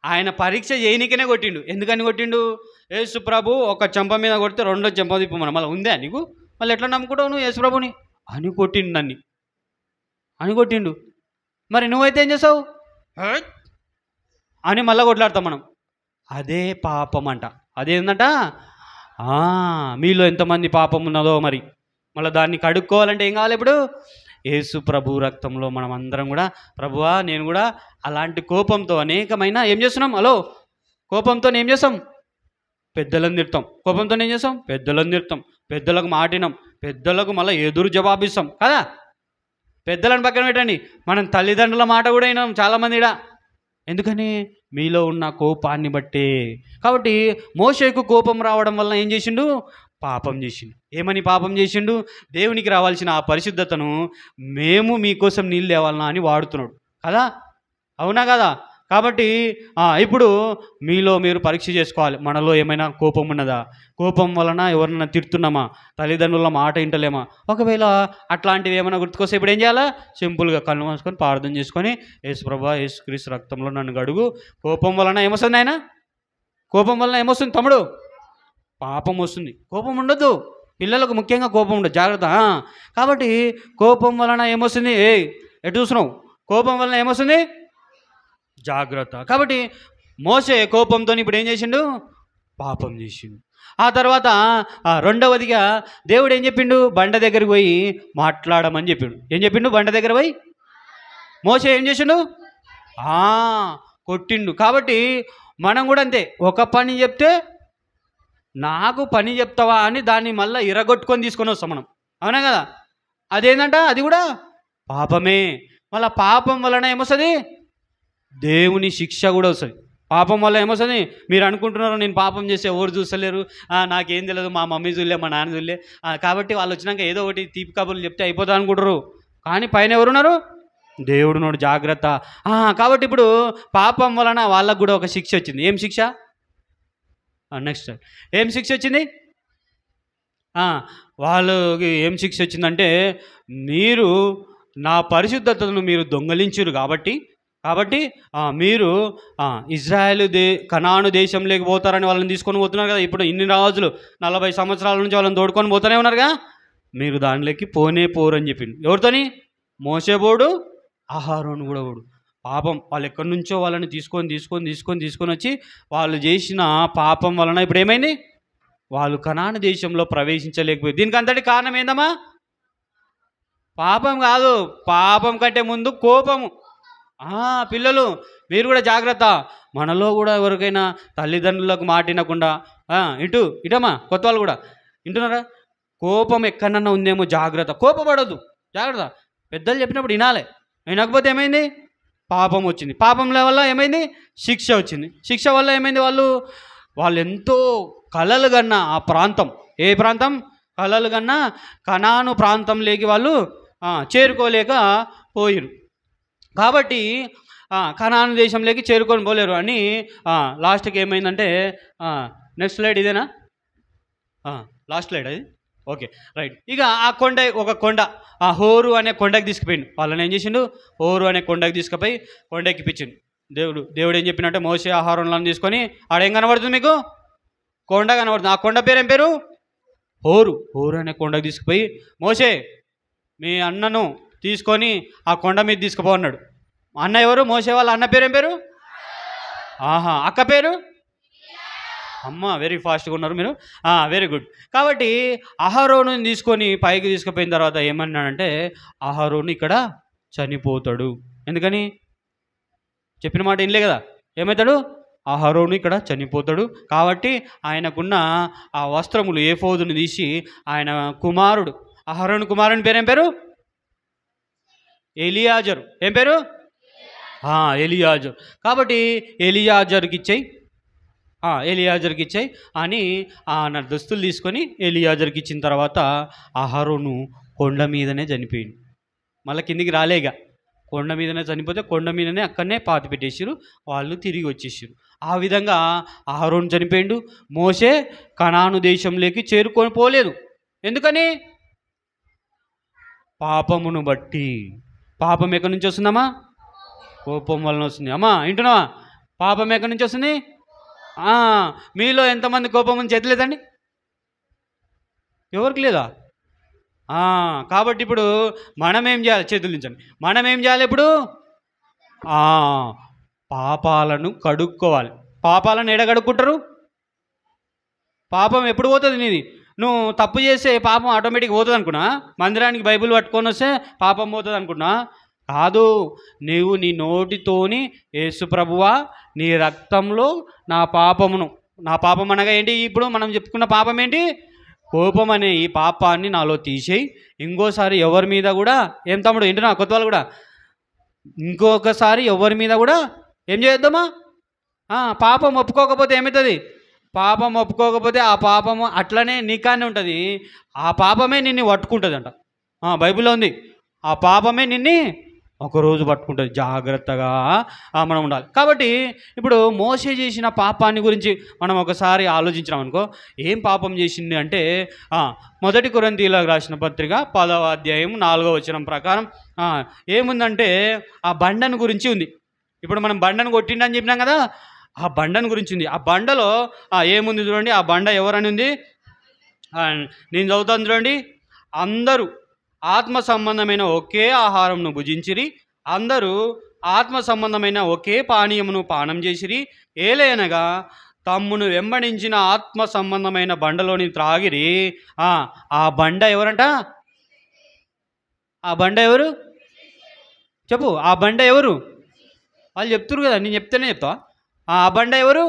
[SPEAKER 2] ఆయన పరీక్ష చేయనికనే కొట్టిండు. ఎందుకని కొట్టిండు? యేసు ప్రభు ఒక చెంప మీద కొడితే 2వ చెంప తిప్పమని మళ్ళీ ఉందే నీకు, మళ్ళీ ఎట్లా నమ్ముకుంటావు నువ్వు యేసు ప్రభుని అని కొట్టిండు. నన్ను అని కొట్టిండు. మరి నువ్వైతే ఏం చేస్తావు అని మళ్ళీ కొట్లాడతాం మనం. అదే పాపం అంట. అదేందంట, మీలో ఎంతమంది పాపం ఉన్నదో మరి మళ్ళీ దాన్ని కడుక్కోవాలంటే ఏం కావాలి? ఇప్పుడు యేసు ప్రభు రక్తంలో మనం అందరం కూడా, ప్రభువా నేను కూడా అలాంటి కోపంతో అనేకమైన ఏం చేస్తున్నాం, కోపంతో ఏం చేస్తాం, పెద్దలను తిడతాం. కోపంతో ఏం చేస్తాం, పెద్దలను తిడతాం, పెద్దలకు మాటినాం, పెద్దలకు మళ్ళీ ఎదురు జవాబిస్తాం కదా. పెద్దలను పక్కన పెట్టండి, మనం తల్లిదండ్రుల మాట కూడా వినాం చాలామంది ఇడా. ఎందుకని? మీలో ఉన్న కోపాన్ని బట్టే. కాబట్టి మోషేకు కోపం రావడం వల్ల ఏం చేసిండు, పాపం చేసిండు. ఏమని పాపం చేసిండు? దేవునికి రావాల్సిన ఆ పరిశుద్ధతను మేము మీకోసం నీళ్ళు తేవాలనా అని వాడుతున్నాడు కదా. అవునా కదా? కాబట్టి ఇప్పుడు మీలో మీరు పరీక్ష చేసుకోవాలి, మనలో ఏమైనా కోపం ఉన్నదా, కోపం వలన ఎవరినైనా తిడుతున్నామా, తల్లిదండ్రుల మాట వింటలేమా. ఒకవేళ అట్లాంటివి ఏమైనా గుర్తుకొస్తే ఇప్పుడు ఏం చేయాలా? సింపుల్గా కళ్ళు మూసుకొని ప్రార్థన చేసుకొని, యేసు ప్రభువా యేసు క్రీస్తు రక్తంలో నన్ను గడుగు. కోపం వలన ఏమొస్తుంది ఆయన? కోపం వలన ఏమొస్తుంది తమ్ముడు? పాపం వస్తుంది. కోపం ఉండొద్దు, పిల్లలకు ముఖ్యంగా కోపం ఉండదు, జాగ్రత్త. కాబట్టి కోపం వలన ఏమొస్తుంది? ఎటు చూస్తున్నావు? కోపం వలన ఏమొస్తుంది? జాగ్రత్త. కాబట్టి మోషే కోపంతో ఇప్పుడు ఏం చేసిండు? పాపం చేసిండు. ఆ తర్వాత రెండవదిగా దేవుడు ఏం చెప్పిండు? బండ దగ్గరికి పోయి మాట్లాడమని చెప్పిండు. ఏం చెప్పిండు? బండ దగ్గర పోయి. మోషే ఏం చేసిండు? కొట్టిండు. కాబట్టి మనం కూడా అంతే, ఒక పని చెప్తే నాకు పని చెప్తావా అని దాన్ని మళ్ళీ ఇరగొట్టుకొని తీసుకొని వస్తాం మనం. అవునా కదా? అదేంటంట, అది కూడా పాపమే. మళ్ళీ పాపం వలన ఏమొస్తుంది? దేవుని శిక్ష కూడా వస్తుంది. పాపం వల్ల ఏమొస్తుంది? మీరు అనుకుంటున్నారు నేను పాపం చేస్తే ఎవరు చూస్తలేరు, నాకేం తెలియదు, మా మమ్మీ చూడలే, మా నాన్న చూడలే, కాబట్టి వాళ్ళు వచ్చినాక ఏదో ఒకటి తీపి కబుర్లు చెప్తే అయిపోతా అనుకుంటారు. కానీ పైన ఎవరున్నారు? దేవుడు నోడు. జాగ్రత్త. కాబట్టి ఇప్పుడు పాపం వలన వాళ్ళకు కూడా ఒక శిక్ష వచ్చింది. ఏం శిక్ష? నెక్స్ట్ ఏం శిక్ష వచ్చింది? వాళ్ళకి ఏం శిక్ష వచ్చిందంటే, మీరు నా పరిశుద్ధతను మీరు దొంగలించురు కాబట్టి మీరు ఇజ్రాయేలు కనాను దేశంలోకి పోతారని వాళ్ళని తీసుకొని పోతున్నారు కదా. ఇప్పుడు ఇన్ని రాజులు 40 సంవత్సరాల నుంచి వాళ్ళని తోడుకొని పోతూనే ఉన్నారుగా. మీరు దానిలోకి పోరని చెప్పింది. ఎవరితోని? మోషే పోడు, అహరోను కూడా పోడు. పాపం వాళ్ళు ఎక్కడి నుంచో వాళ్ళని తీసుకొని వచ్చి వాళ్ళు చేసిన పాపం వలన ఇప్పుడు ఏమైంది? వాళ్ళు కనాను దేశంలో ప్రవేశించలేకపోయింది. దీనికి అంతటి కారణం ఏందమ్మా? పాపం కాదు, పాపం కంటే ముందు కోపము. పిల్లలు మీరు కూడా జాగ్రత్త. మనలో కూడా ఎవరికైనా తల్లిదండ్రులకు మాట వినకుండా ఇటమ్మా కొత్త వాళ్ళు కూడా వింటున్నారా? కోపం ఎక్కడన్నా ఉందేమో జాగ్రత్త. కోపపడద్దు, జాగ్రత్త. పెద్దలు చెప్పినప్పుడు వినాలి. వినకపోతే ఏమైంది? పాపం వచ్చింది. పాపం వల్ల ఏమైంది? శిక్ష వచ్చింది. శిక్ష వల్ల ఏమైంది? వాళ్ళు ఎంతో కలలు కన్నా ఆ ప్రాంతం, ఏ ప్రాంతం? కలలు కన్నా కనాను ప్రాంతంలోకి వాళ్ళు చేరుకోలేక పోయిరు. కాబట్టి కనాను దేశంలోకి చేరుకొని పోలేరు అని లాస్ట్కి ఏమైందంటే, నెక్స్ట్ స్లైడ్ ఇదేనా? లాస్ట్ స్లైడ్ అది. Okay, right. ఇక ఆ ఒక కొండ హోరు అనే కొండకి తీసుకుపోయిండు. వాళ్ళని ఏం చేసిండు? హోరు అనే కొండకి తీసుకుపోయి కొండ ఎక్కిపించిండు. దేవుడు ఏం చెప్పినట్టే, మోసే ఆహారంలో తీసుకొని ఆడేం కనబడుతుంది మీకు? కొండ కనబడుతుంది. ఆ కొండ పేరు ఏం పేరు? హోరు అనే కొండకి తీసుకుపోయి, మోసే మీ అన్నను తీసుకొని ఆ కొండ మీద తీసుకుపో అన్నాడు. అన్న ఎవరు? మోసే వాళ్ళ అన్న పేరు ఏం పేరు? అక్క పేరు? అమ్మ, వెరీ ఫాస్ట్గా ఉన్నారు మీరు. Very good. కాబట్టి అహరోను తీసుకొని పైకి తీసుకుపోయిన తర్వాత ఏమన్నాడంటే, అహరోను ఇక్కడ చనిపోతాడు. ఎందుకని? చెప్పిన మాట వినలే కదా. ఏమవుతాడు? అహరోను ఇక్కడ చనిపోతాడు. కాబట్టి ఆయనకున్న ఆ వస్త్రములు ఏఫోదును తీసి ఆయన కుమారుడు, అహరోను కుమారుని పేరు ఏం పేరు? ఎలియాజరు. ఏం పేరు? ఎలియాజరు. కాబట్టి ఎలియాజర్కి ఇచ్చాయి అని నా దుస్తులు తీసుకొని ఎలియాజర్కి ఇచ్చిన తర్వాత అహరోను కొండ మీదనే చనిపోయింది. మళ్ళీ కిందికి రాలేగా. కొండ మీదనే చనిపోతే కొండ మీదనే అక్కడనే పాతి పెట్టేసారు. వాళ్ళు తిరిగి వచ్చేసారు. ఆ విధంగా అహరోను చనిపోయిండు. మోసే కనాను దేశంలోకి చేరుకొని పోలేదు. ఎందుకని? పాపమును బట్టి. పాపం ఎక్కడి నుంచి వస్తుందమ్మా? కోపం వలన వస్తుంది. అమ్మా వింటున్నావా? పాపం ఎక్కడి నుంచి వస్తుంది? మీలో ఎంతమంది కోపం అని చేతలేదండి? ఎవరికి లేదా? కాబట్టి ఇప్పుడు మనం ఏం చేయాలి? చేతులు దించండి. మనం ఏం చేయాలి ఇప్పుడు? పాపాలను కడుక్కోవాలి. పాపాలను ఎడగడుక్కుంటారు? పాపం ఎప్పుడు పోతుంది నీది? నువ్వు తప్పు చేస్తే పాపం ఆటోమేటిక్గా పోతుంది అనుకున్నా? మందిరానికి బైబిల్ పట్టుకొని వస్తే పాపం పోతుంది అనుకున్నా? కాదు. నీవు నీ నోటితోని యేసు ప్రభువా నీ రక్తంలో నా పాపం అనగా ఏంటి? ఇప్పుడు మనం చెప్పుకున్న పాపం ఏంటి? కోపం అనే ఈ పాపాన్ని నాలో తీసేయి. ఇంకోసారి ఎవరి మీద కూడా ఏం తమ్ముడు ఏంటి నా కొత్త వాళ్ళు కూడా ఇంకొకసారి ఎవరి మీద కూడా ఏం చేయొద్దమ్మా? పాపం ఒప్పుకోకపోతే ఏమవుతుంది? పాపం ఒప్పుకోకపోతే ఆ పాపము అట్లనే నీకానే ఉంటుంది. ఆ పాపమే నిన్ను పట్టుకుంటుంది అంట. బైబిల్లో ఉంది. ఆ పాపమే నిన్ను ఒకరోజు పట్టుకుంటుంది. జాగ్రత్తగా మనం ఉండాలి. కాబట్టి ఇప్పుడు మోసే చేసిన పాపాన్ని గురించి మనం ఒకసారి ఆలోచించినాం అనుకో. ఏం పాపం చేసింది అంటే, మొదటి కొరింథీయులకు రాసిన పత్రిక 10వ అధ్యాయం 4వ వచనం ప్రకారం ఏముందంటే, ఆ బండను గురించి ఉంది. ఇప్పుడు మనం బండను కొట్టిండని చెప్పినాం కదా, ఆ బండను గురించి ఉంది. ఆ బండలో ఏముంది చూడండి. ఆ బండ ఎవరని ఉంది? నేను చదువుతాను చూడండి. అందరూ ఆత్మ సంబంధమైన ఒకే ఆహారంను భుజించిరి, అందరూ ఆత్మ సంబంధమైన ఒకే పానీయమును పానం చేసిరి. ఏలయనగా తమ్మును వెంబడించిన ఆత్మ సంబంధమైన బండలోని త్రాగిరి. ఆ బండ ఎవరంట? ఆ బండ ఎవరు? చెప్పు. ఆ బండ ఎవరు? వాళ్ళు చెప్తున్నారు కదా, నేను చెప్తేనే చెప్తావా? ఆ బండ ఎవరు?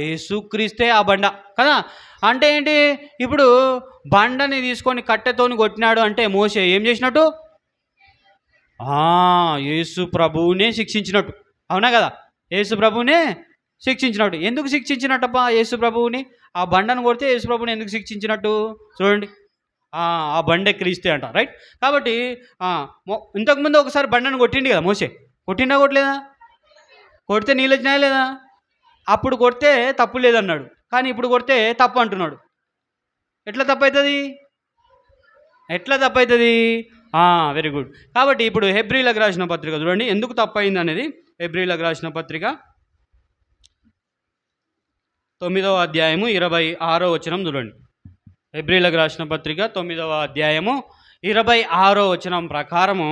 [SPEAKER 2] యేసుక్రీస్తే ఆ బండ కదా. అంటే ఏంటి? ఇప్పుడు బండని తీసుకొని కట్టెతోని కొట్టినాడు అంటే మోసే ఏం చేసినట్టు? యేసు ప్రభువునే శిక్షించినట్టు. అవునా కదా? యేసు ప్రభువునే శిక్షించినట్టు. ఎందుకు శిక్షించినట్టప్పా యేసు ప్రభువుని? ఆ బండను కొడితే యేసు ప్రభువుని ఎందుకు శిక్షించినట్టు చూడండి. ఆ బండే క్రీస్తే అంట. రైట్. కాబట్టి ఇంతకుముందు ఒకసారి బండను కొట్టిండి కదా మోసే. కొట్టిండా కొట్టలేదా? కొడితే నీళ్ళు వచ్చినాయా లేదా? అప్పుడు కొడితే తప్పు లేదన్నాడు, కానీ ఇప్పుడు కొడితే తప్పు అంటున్నాడు. ఎట్లా తప్పవుతుంది? Very good. కాబట్టి ఇప్పుడు హెబ్రీలకు రాసిన పత్రిక చూడండి, ఎందుకు తప్పయింది అనేది. హెబ్రీలకు రాసిన పత్రిక 9వ అధ్యాయము 26వ వచనం చూడండి. హెబ్రీలకు రాసిన పత్రిక 9వ అధ్యాయము 26వ వచనం ప్రకారము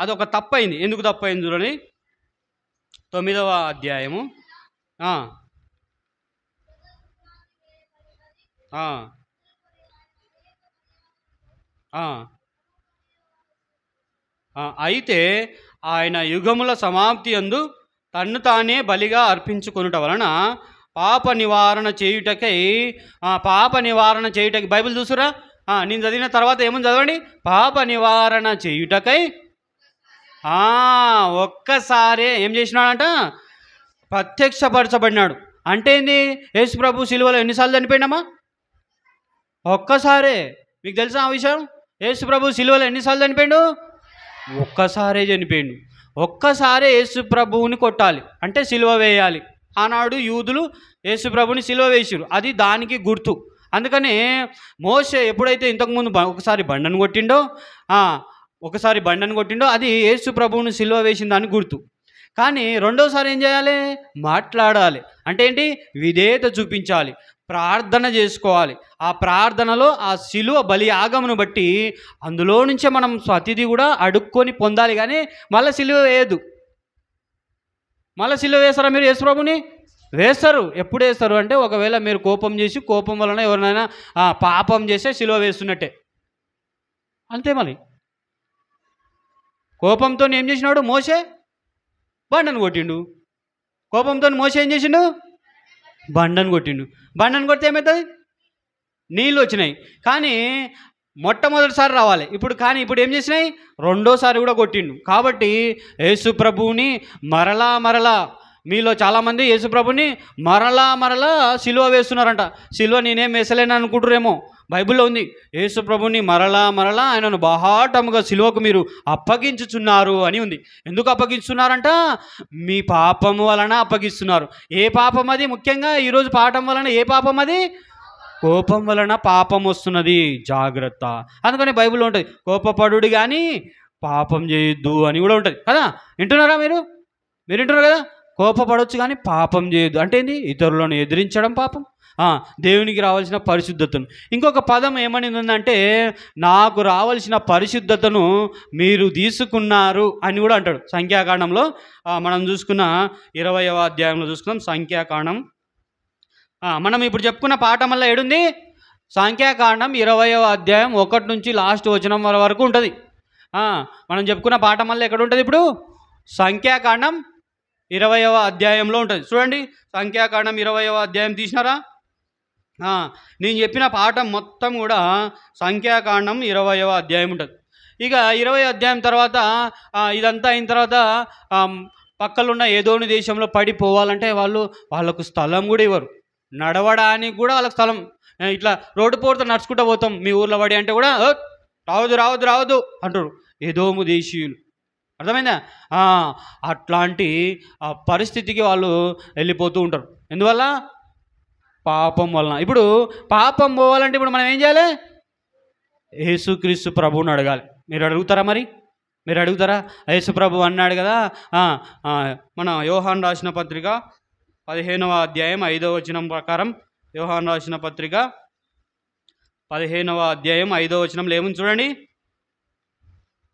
[SPEAKER 2] అదొక తప్పయింది. ఎందుకు తప్పయింది చూడండి. 9వ అధ్యాయము అయితే ఆయన యుగముల సమాప్తి యందు తన్ను తానే బలిగా అర్పించుకొనుట వలన పాప నివారణ చేయుటకై బైబిల్ చూసురా. నేను చదివిన తర్వాత ఏముంది చదవండి. పాప నివారణ చేయుటకై ఒక్కసారే ఏం చేసినాడంట, ప్రత్యక్షపరచబడినాడు. అంటే ఏంది? యేసు ప్రభు సిలువలో ఎన్నిసార్లు చనిపోయినామా? ఒక్కసారే. మీకు తెలుసా ఆ విషయం? యేసు ప్రభు సిలువలో ఎన్నిసార్లు చనిపోయిండు? ఒక్కసారే చనిపోయిండు. ఒక్కసారే యేసు ప్రభువుని కొట్టాలి అంటే సిలువ వేయాలి. ఆనాడు యూదులు యేసు ప్రభుని సిలువ వేసిరు, అది దానికి గుర్తు. అందుకనే మోషే ఎప్పుడైతే ఇంతకుముందు ఒకసారి బండను కొట్టిండో అది యేసు ప్రభువుని సిలువ వేసిన దానికి గుర్తు. కానీ రెండోసారి ఏం చేయాలి? మాట్లాడాలి. అంటే ఏంటి? విధేయత చూపించాలి, ప్రార్థన చేసుకోవాలి. ఆ ప్రార్థనలో ఆ సిలువ బలి యాగమును బట్టి అందులో నుంచే మనం ప్రతిదీ కూడా అడుక్కొని పొందాలి. కానీ మళ్ళీ సిలువ వేయద్దు. మళ్ళీ సిలువ వేస్తారా మీరు? యేసు ప్రభుని వేస్తారు. ఎప్పుడు వేస్తారు అంటే ఒకవేళ మీరు కోపం చేసి కోపం వలన ఎవరినైనా పాపం చేస్తే సిలువ వేస్తున్నట్టే, అంతే. మళ్ళీ కోపంతో ఏం చేసినాడు మోషే? బండను కొట్టిండు. కోపంతో మోషే ఏం చేసిండు? బండను కొట్టిండు. బండను కొడితే ఏమవుతుంది? నీళ్ళు వచ్చినాయి. కానీ మొట్టమొదటిసారి రావాలి ఇప్పుడు ఏం చేసినాయి? రెండోసారి కూడా కొట్టిండు. కాబట్టి యేసు ప్రభువుని మరలా మీలో చాలామంది యేసు ప్రభుని మరలా సిలువ వేస్తున్నారంట. సిలువ నేనేం వేసలేను అనుకుంటారేమో. బైబిల్లో ఉంది, యేసు ప్రభుని మరలా ఆయనను బహాటముగా సిలువకు మీరు అప్పగించుచున్నారు అని ఉంది. ఎందుకు అప్పగిస్తున్నారంట? మీ పాపము వలన అప్పగిస్తున్నారు. ఏ పాపం అది? ముఖ్యంగా ఈరోజు పాఠం వలన ఏ పాపం అది? కోపం వలన పాపం వస్తున్నది, జాగ్రత్త. అందుకని బైబిల్లో ఉంటుంది, కోపపడుడు కానీ పాపం చేయొద్దు అని కూడా ఉంటుంది కదా. వింటున్నారా మీరు వింటున్నారు కదా? కోపపడవచ్చు కానీ పాపం చేయొద్దు అంటే ఏంది? ఇతరులను ఎదిరించడం పాపం. దేవునికి రావాల్సిన పరిశుద్ధతను. ఇంకొక పదం ఏమని ఉందంటే, నాకు రావాల్సిన పరిశుద్ధతను మీరు తీసుకున్నారు అని కూడా అంటాడు. సంఖ్యాకాండంలో మనం చూసుకున్న 20వ అధ్యాయంలో చూసుకున్నాం. సంఖ్యాకాండం మనం ఇప్పుడు చెప్పుకున్న పాఠం వల్ల ఏడుంది? సంఖ్యాకాండం 20వ అధ్యాయం 1 నుంచి లాస్ట్ వచనం వరకు ఉంటుంది. మనం చెప్పుకున్న పాఠం వల్ల ఎక్కడ ఉంటుంది? ఇప్పుడు సంఖ్యాకాండం 20వ అధ్యాయంలో ఉంటుంది. చూడండి, సంఖ్యాకాండం 20వ అధ్యాయం తీసినారా? నేను చెప్పిన పాఠం మొత్తం కూడా సంఖ్యాకాండం 20వ అధ్యాయం ఉంటుంది. ఇక 20వ అధ్యాయం తర్వాత ఇదంతా అయిన తర్వాత పక్కలున్న ఏదోని దేశంలో పడిపోవాలంటే వాళ్ళకు స్థలం కూడా ఇవ్వరు, నడవడానికి కూడా వాళ్ళకి స్థలం. ఇట్లా రోడ్డు పోరుతో నడుచుకుంటూ పోతాం, మీ ఊర్లో పడి అంటే కూడా రావద్దు అంటారు ఏదోము దేశీయులు. అర్థమైందా? అట్లాంటి పరిస్థితికి వాళ్ళు వెళ్ళిపోతూ ఉంటారు. ఎందువల్ల? పాపం వలన. ఇప్పుడు పాపం పోవాలంటే ఇప్పుడు మనం ఏం చేయాలి? యేసుక్రీస్తు ప్రభువుని అడగాలి. మీరు అడుగుతారా? మీరు అడుగుతారా? యేసు ప్రభు అన్నాడు కదా, మన యోహాను రాసిన పత్రిక 15వ అధ్యాయం 5వ వచనం ప్రకారం, యోహాను రాసిన పత్రిక 15వ అధ్యాయం 5వ వచనంలో ఏముంది చూడండి.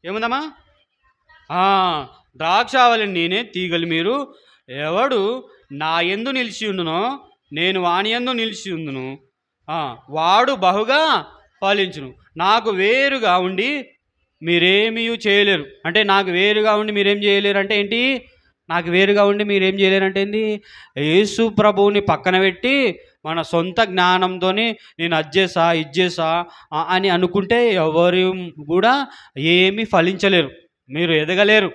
[SPEAKER 2] ఏముందమ్మా? ద్రాక్షావళిని నేనే, తీగలు మీరు. ఎవడు నా యందు నిలిచి ఉండునో నేను వాని యందు నిలిచి ఉందును, వాడు బహుగా ఫలించును. నాకు వేరుగా ఉండి మీరేమీ చేయలేరు. అంటే నాకు వేరుగా ఉండి మీరేం చేయలేరు అంటే ఏంటి? నాకు వేరుగా ఉండి మీరేం చేయలేరంటే ఏంటి? యేసు ప్రభువుని పక్కన పెట్టి మన సొంత జ్ఞానంతో నేను ఇచ్చేసా అని అనుకుంటే ఎవరు కూడా ఏమీ ఫలించలేరు. మీరు ఎదగలేరు.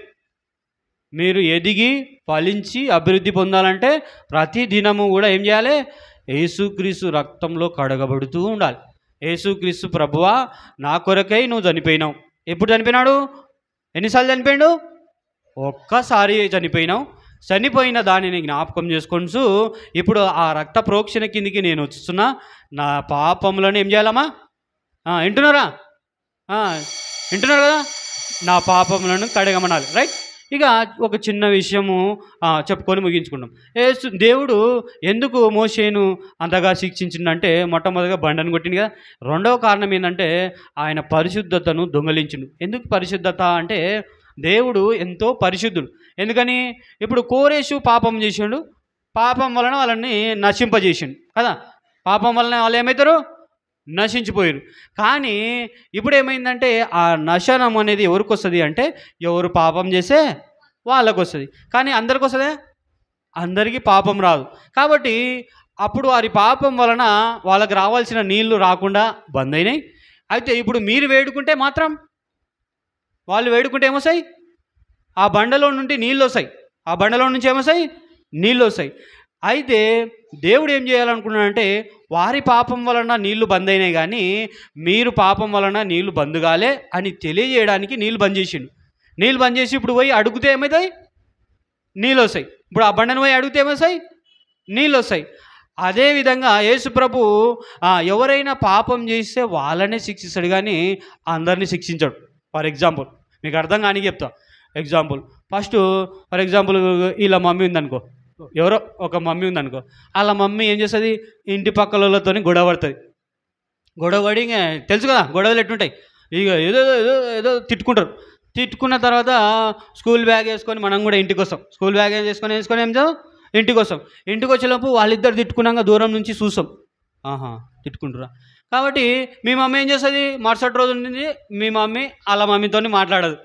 [SPEAKER 2] మీరు ఎదిగి ఫలించి అభివృద్ధి పొందాలంటే ప్రతి దినము కూడా ఏం చేయాలి? యేసుక్రీస్తు రక్తంలో కడగబడుతూ ఉండాలి. యేసుక్రీస్తు ప్రభువా, నా కొరకై నువ్వు చనిపోయినావు. ఎప్పుడు చనిపోయినాడు? ఎన్నిసార్లు చనిపోయాడు? ఒక్కసారి చనిపోయినావు. చనిపోయిన దానిని జ్ఞాపకం చేసుకొంటూ ఇప్పుడు ఆ రక్త ప్రోక్షణ కిందికి నేను వస్తున్నా. నా పాపములను ఏం చేయాలమ్మా? వింటున్నారు కదా? నా పాపములను కడగమనాలి. రైట్. ఇక ఒక చిన్న విషయము చెప్పుకొని ముగించుకుంటాం. దేవుడు ఎందుకు మోషేను అంతగా శిక్షించిందంటే, మొట్టమొదటిగా బండను కొట్టింది కదా. రెండవ కారణం ఏంటంటే ఆయన పరిశుద్ధతను దొంగలించిండు. ఎందుకు పరిశుద్ధత అంటే, దేవుడు ఎంతో పరిశుద్ధుడు. ఎందుకని? ఇప్పుడు కోరేషు పాపం చేసిండు, పాపం వలన వాళ్ళని నశింపజేసిండు కదా. పాపం వలన వాళ్ళు ఏమవుతారు? నశించిపోయారు. కానీ ఇప్పుడు ఏమైందంటే ఆ నశనం అనేది ఎవరికి వస్తుంది అంటే ఎవరు పాపం చేస్తే వాళ్ళకు వస్తుంది. కానీ అందరికి వస్తుందా? అందరికీ పాపం రాదు. కాబట్టి అప్పుడు వారి పాపం వలన వాళ్ళకి రావాల్సిన నీళ్లు రాకుండా బంద్ అయినాయి. అయితే ఇప్పుడు మీరు వేడుకుంటే మాత్రం వాళ్ళు వేడుకుంటే ఏమొస్తాయి? ఆ బండలో నుండి నీళ్ళు వస్తాయి. ఆ బండలో నుంచి ఏమొస్తాయి? నీళ్ళు వస్తాయి. అయితే దేవుడు ఏం చేయాలనుకున్నాడంటే వారి పాపం వలన నీళ్లు బంద్ అయినాయి, కానీ మీరు పాపం వలన నీళ్లు బంద్ కాలే అని తెలియజేయడానికి నీళ్ళు బంద్ చేసిండు. నీళ్ళు బంద్ చేసి ఇప్పుడు పోయి అడుగుతే ఏమవుతాయి? నీళ్ళు వస్తాయి. ఇప్పుడు ఆ బండను పోయి అడిగితే ఏమొస్తాయి? నీళ్ళు వస్తాయి. అదేవిధంగా యేసు ప్రభు ఎవరైనా పాపం చేస్తే వాళ్ళనే శిక్షిస్తాడు, కానీ అందరినీ శిక్షించాడు. ఫర్ ఎగ్జాంపుల్ మీకు అర్థం కానీ చెప్తా. ఎగ్జాంపుల్ ఫర్ ఎగ్జాంపుల్ వీళ్ళ మమ్మీ ఉందనుకో, ఎవరో ఒక మమ్మీ ఉందనుకో, వాళ్ళ మమ్మీ ఏం చేస్తుంది? ఇంటి పక్కలతో గొడవ పడుతుంది. గొడవడి తెలుసు కదా గొడవలు ఎట్టుంటాయి. ఇక ఏదో ఏదో ఏదో తిట్టుకున్న తర్వాత స్కూల్ బ్యాగ్ వేసుకొని మనం కూడా ఇంటికి వస్తాం. స్కూల్ బ్యాగ్ వేసుకొని ఏం చేస్తాం? ఇంటికి వస్తాం. ఇంటికి వచ్చేలోపు వాళ్ళిద్దరు తిట్టుకున్నాక దూరం నుంచి చూస్తాం. తిట్టుకుంటురా. కాబట్టి మీ మమ్మీ ఏం చేస్తుంది? మరుసటి రోజు నుంచి మీ మమ్మీ వాళ్ళ మమ్మీతో మాట్లాడదు.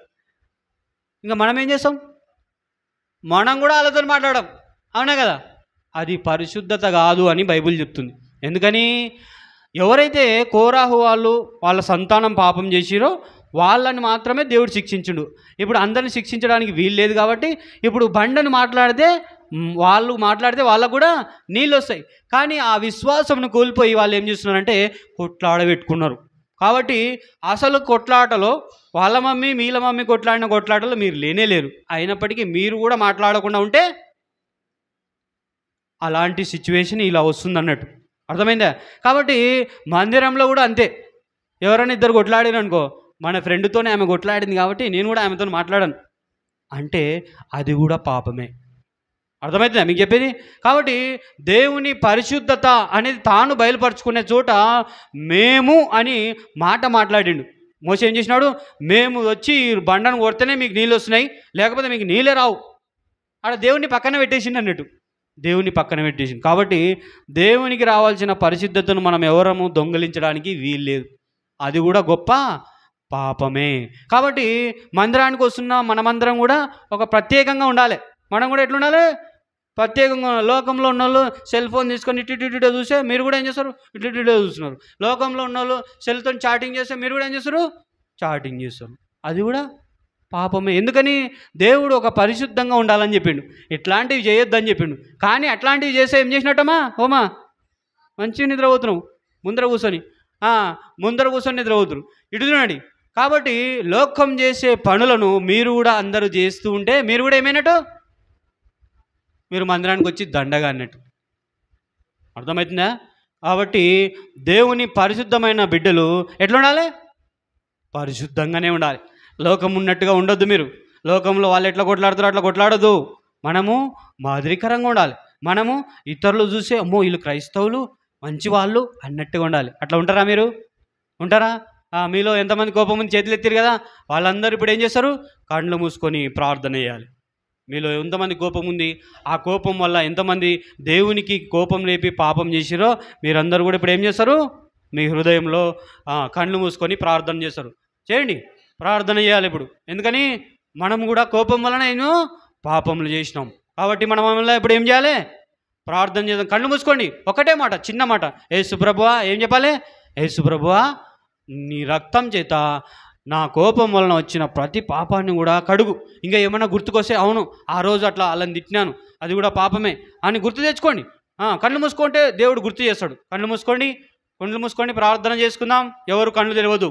[SPEAKER 2] ఇంకా మనం ఏం చేస్తాం? మనం కూడా వాళ్ళతో మాట్లాడడం. అవునా కదా? అది పరిశుద్ధత కాదు అని బైబిల్ చెప్తుంది. ఎందుకని? ఎవరైతే కోరాహు వాళ్ళ సంతానం పాపం చేసిరో వాళ్ళని మాత్రమే దేవుడు శిక్షించుడు. ఇప్పుడు అందరిని శిక్షించడానికి వీలు లేదు. కాబట్టి ఇప్పుడు బండను మాట్లాడితే వాళ్ళకు కూడా నీళ్ళు వస్తాయి. కానీ ఆ విశ్వాసంను కోల్పోయి వాళ్ళు ఏం చేస్తున్నారంటే కొట్లాడబెట్టుకున్నారు. కాబట్టి అసలు కొట్లాటలో వాళ్ళ మమ్మీ వీళ్ళ మమ్మీ కొట్లాటలో మీరు లేరు. అయినప్పటికీ మీరు కూడా మాట్లాడకుండా ఉంటే అలాంటి సిచ్యువేషన్ ఇలా వస్తుంది అన్నట్టు. అర్థమైందా? కాబట్టి మందిరంలో కూడా అంతే. ఎవరైనా ఇద్దరు కొట్లాడారు అనుకో, మన ఫ్రెండ్తోనే ఆమె కొట్లాడింది కాబట్టి నేను కూడా ఆమెతో మాట్లాడాను అంటే అది కూడా పాపమే. అర్థమవుతుందా మీకు చెప్పేది? కాబట్టి దేవుని పరిశుద్ధత అనేది తాను బయలుపరుచుకునే చోట మేము అని మాట మాట్లాడిండు. మోసే ఏం చేసినాడు? మేము వచ్చి బండను కొడితేనే మీకు నీళ్ళు వస్తున్నాయి, లేకపోతే మీకు నీళ్ళే రావు. ఆడ దేవుని పక్కన పెట్టేసిండు అన్నట్టు. దేవుని పక్కన పెట్టేసింది. కాబట్టి దేవునికి రావాల్సిన పరిశుద్ధతను మనం ఎవరము దొంగిలించడానికి వీల్లేదు. అది కూడా గొప్ప పాపమే. కాబట్టి మందిరానికి వస్తున్న మనమందరం కూడా ఒక ప్రత్యేకంగా ఉండాలి. మనం కూడా ఎట్లుండాలి? ప్రత్యేకంగా. లోకంలో ఉన్న వాళ్ళు సెల్ ఫోన్ తీసుకొని ఇటు చూస్తే మీరు కూడా ఏం చేస్తారు? ఇటు చూస్తున్నారు. లోకంలో ఉన్న వాళ్ళు సెల్తో చాటింగ్ చేస్తే మీరు కూడా ఏం చేస్తారు? చాటింగ్ చేస్తారు. అది కూడా పాపమే. ఎందుకని? దేవుడు ఒక పరిశుద్ధంగా ఉండాలని చెప్పిండు, ఇట్లాంటివి చేయొద్దని చెప్పిండు. కానీ అట్లాంటివి చేస్తే ఏం చేసినట్టమ్మా? ఓమా మంచిగా నిద్రపోతున్నావు ముందర కూర్చొని నిద్రపోతురు. ఇటు చూడండి. కాబట్టి లోకం చేసే పనులను మీరు కూడా అందరూ చేస్తూ ఉంటే మీరు కూడా ఏమైనట్టు? మీరు మందిరానికి వచ్చి దండగా అన్నట్టు. అర్థమవుతుందా? కాబట్టి దేవుని పరిశుద్ధమైన బిడ్డలు ఎట్లా ఉండాలి? పరిశుద్ధంగానే ఉండాలి. లోకం ఉన్నట్టుగా ఉండొద్దు. మీరు లోకంలో వాళ్ళు ఎట్లా కొట్లాడుతారో అట్లా కొట్లాడొద్దు. మనము మాదిరికరంగా ఉండాలి. మనము ఇతరులు చూసే అమ్మో వీళ్ళు క్రైస్తవులు మంచి వాళ్ళు అన్నట్టుగా ఉండాలి. అట్లా ఉంటారా? మీరు ఉంటారా? మీలో ఎంతమంది కోపం ఉంది చేతులు ఎత్తిరు కదా, వాళ్ళందరూ ఇప్పుడు ఏం చేస్తారు? కళ్ళు మూసుకొని ప్రార్థన చేయాలి. మీలో ఎంతమంది కోపం ఉంది, ఆ కోపం వల్ల ఎంతమంది దేవునికి కోపం రేపి పాపం చేసిరో మీరందరూ కూడా ఇప్పుడు ఏం చేస్తారు? మీ హృదయంలో కళ్ళు మూసుకొని ప్రార్థన చేస్తారు. చేయండి, ప్రార్థన చేయాలి ఇప్పుడు. ఎందుకని? మనం కూడా కోపం వలన ఎన్నో పాపములు చేసినాం. కాబట్టి మనం వల్ల ఇప్పుడు ఏం చేయాలి? ప్రార్థన చేద్దాం. కళ్ళు మూసుకోండి. ఒకటే మాట, చిన్న మాట. యేసు ప్రభువా, ఏం చెప్పాలి? యేసు ప్రభువా, నీ రక్తం చేత నా కోపం వలన వచ్చిన ప్రతి పాపాన్ని కూడా కడుగు. ఇంకా ఏమన్నా గుర్తుకొస్తే అవును ఆ రోజు అట్లా వాళ్ళని తిట్టినాను, అది కూడా పాపమే అని గుర్తు తెచ్చుకోండి. కళ్ళు మూసుకుంటే దేవుడు గుర్తు చేస్తాడు. కళ్ళు మూసుకొని ప్రార్థన చేసుకుందాం. ఎవరు కళ్ళు తెరవద్దు.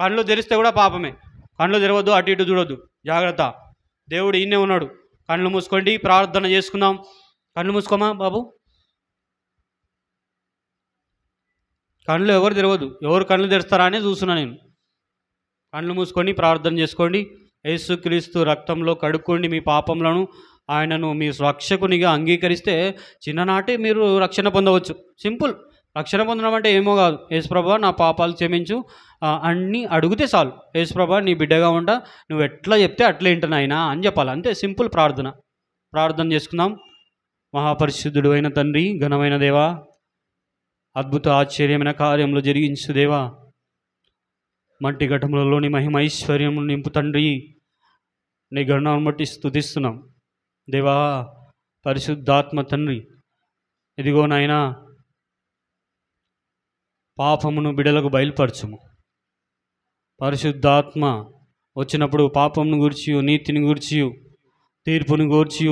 [SPEAKER 2] కళ్ళు తెరిస్తే కూడా పాపమే. కళ్ళు తెరవద్దు, అటు ఇటు చూడొద్దు. జాగ్రత్త, దేవుడు ఈయనే ఉన్నాడు. కళ్ళు మూసుకోండి, ప్రార్థన చేసుకుందాం. కళ్ళు మూసుకోమా బాబు. కళ్ళు ఎవరు తెరవద్దు. ఎవరు కళ్ళు తెరుస్తారా అని చూస్తున్నా నేను. కళ్ళు మూసుకొని ప్రార్థన చేసుకోండి. యేసుక్రీస్తు రక్తంలో కడుక్కోండి మీ పాపములను. ఆయనను మీ రక్షకునిగా అంగీకరిస్తే చిన్ననాటి మీరు రక్షణ పొందవచ్చు. సింపుల్. రక్షణ పొందడం అంటే ఏమో కాదు. యేసుప్రభా నా పాపాలు క్షమించు అన్నీ అడిగితే చాలు. యేసుప్రభా నీ బిడ్డగా ఉంటా, నువ్వు ఎట్లా చెప్తే అట్లా వింటున్నాయినా అని చెప్పాలి. అంతే, సింపుల్ ప్రార్థన చేసుకుందాం. మహాపరిశుద్ధుడు అయిన తండ్రి, ఘనమైన దేవా, అద్భుత ఆశ్చర్యమైన కార్యములు జరిగించు దేవా. మట్టి ఘటములలోని మహిమ ఐశ్వర్యము నింపు తండ్రి. నీ గణాన్ని బట్టి స్తుతిస్తున్నాం దేవా. పరిశుద్ధాత్మ తండ్రి, ఇదిగో నాయనా, పాపమును బిడలకు బయలుపరచుము. పరిశుద్ధాత్మ వచ్చినప్పుడు పాపమును గూర్చి, నీతిని గూర్చి, తీర్పును గూర్చి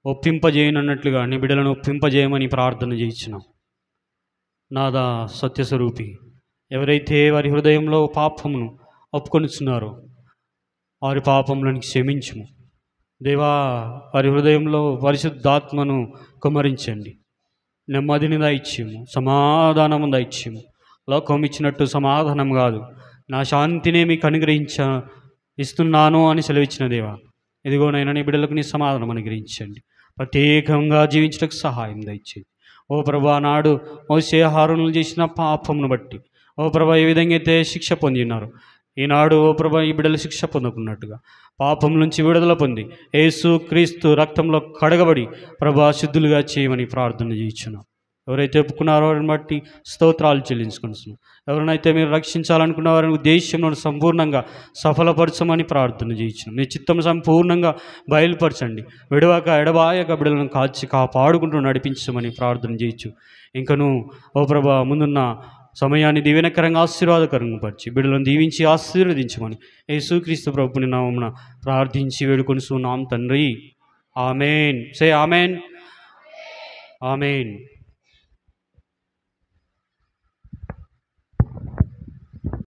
[SPEAKER 2] ఒప్పింపజేయనన్నట్లుగా నీ బిడలను ఒప్పింపజేయమని ప్రార్థన చేయించున్నాం. నాదా సత్యస్వరూపి, ఎవరైతే వారి హృదయంలో పాపమును ఒప్పుకొనిచున్నారో వారి పాపములను క్షమించుము దేవా. వారి హృదయంలో పరిశుద్ధాత్మను కుమ్మరించండి. నెమ్మదిని దయచేయము, సమాధానము దయచేయము. లోకం ఇచ్చినట్టు సమాధానం కాదు, నా శాంతినే మీకు ఇస్తున్నాను అని సెలవిచ్చిన దేవా. ఇదిగోనైనా నీ బిడ్డలకు నీ సమాధానం అనుగ్రహించండి. ప్రత్యేకంగా జీవించడానికి సహాయం దయచేయండి. ఓ ప్రభా, నాడు మోసే హారోనులు చేసిన పాపమును బట్టి ఓ ప్రభా ఏ విధంగా అయితే శిక్ష పొంది ఉన్నారు, ఈనాడు ఓ ప్రభా ఈ బిడ్డలు శిక్ష పొందుకున్నట్టుగా పాపం నుంచి విడుదల పొంది యేసు క్రీస్తు రక్తంలో కడగబడి ప్రభా శుద్ధులుగా చేయమని ప్రార్థన చేయించున్నాం. ఎవరైతే ఒప్పుకున్నారో వారిని బట్టి స్తోత్రాలు చెల్లించుకుంటున్నాం. ఎవరినైతే మీరు రక్షించాలనుకున్న వారిని ఉద్దేశంలో సంపూర్ణంగా సఫలపరచమని ప్రార్థన చేయించున్నాం. మీ చిత్తం సంపూర్ణంగా బయలుపరచండి. విడవక ఎడబాయక బిడ్డలను కాపాడుకుంటూ నడిపించమని ప్రార్థన చేయొచ్చు. ఇంకను ఓ ప్రభా ముందున్న సమయాన్ని దీవెనకరంగా ఆశీర్వాదకరంగా పరిచి బిడ్డలను దీవించి ఆశీర్వదించమని యేసుక్రీస్తు ప్రభుని నామమున ప్రార్థించి వేడుకొనిస్తున్నాం తండ్రి. ఆమెన్. సే ఆమెన్. ఆమెన్.